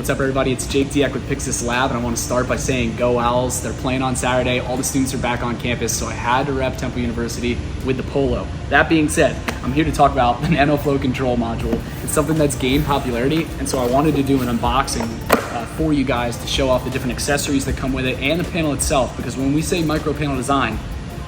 What's up everybody, it's Jake Diek with Pyxis Lab, and I want to start by saying go Owls. They're playing on Saturday, all the students are back on campus, so I had to rep Temple University with the polo. That being said, I'm here to talk about the NanoFlow control module. It's something that's gained popularity, and so I wanted to do an unboxing for you guys to show off the different accessories that come with it and the panel itself, because when we say micro panel design,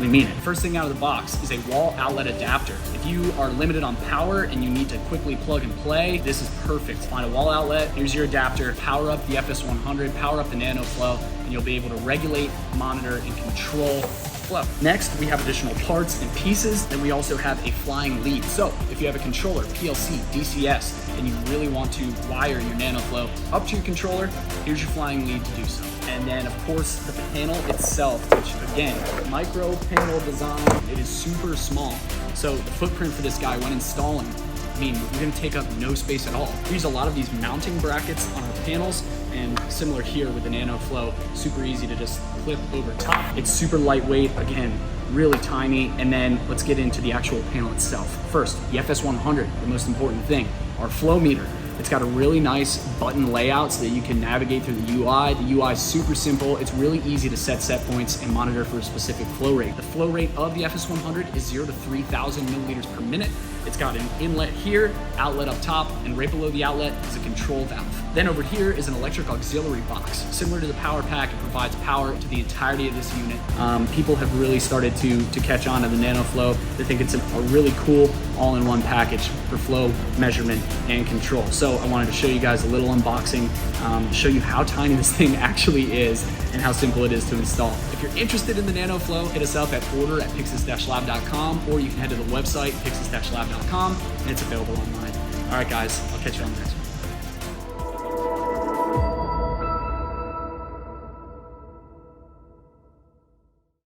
we mean it. First thing out of the box is a wall outlet adapter. If you are limited on power and you need to quickly plug and play, this is perfect. Find a wall outlet, here's your adapter, power up the FS-100, power up the NanoFlow, and you'll be able to regulate, monitor, and control flow. Next, we have additional parts and pieces, and we also have a flying lead. So if you have a controller, PLC, DCS, and you really want to wire your NanoFlow up to your controller, here's your flying lead to do so. And then of course the panel itself, which again, micro panel design, it is super small. So the footprint for this guy when installing, I mean, you're gonna take up no space at all. We use a lot of these mounting brackets on our panels, and similar here with the NanoFlow, super easy to just clip over top. It's super lightweight, again, really tiny. And then let's get into the actual panel itself. First, the FS-100, the most important thing, our flowmeter. It's got a really nice button layout so that you can navigate through the UI. The UI is super simple. It's really easy to set points and monitor for a specific flow rate. The flow rate of the FS-100 is 0 to 3,000 milliliters per minute. It's got an inlet here, outlet up top, and right below the outlet is a control valve. Then over here is an electric auxiliary box. Similar to the power pack, it provides power to the entirety of this unit. People have really started to catch on to the NanoFlow. They think it's a really cool all-in-one package for flow measurement and control. So I wanted to show you guys a little unboxing, show you how tiny this thing actually is and how simple it is to install. If you're interested in the NanoFlow, hit us up at order@pyxis-lab.com, or you can head to the website pyxis-lab.com, and it's available online. All right guys, I'll catch you on the next one.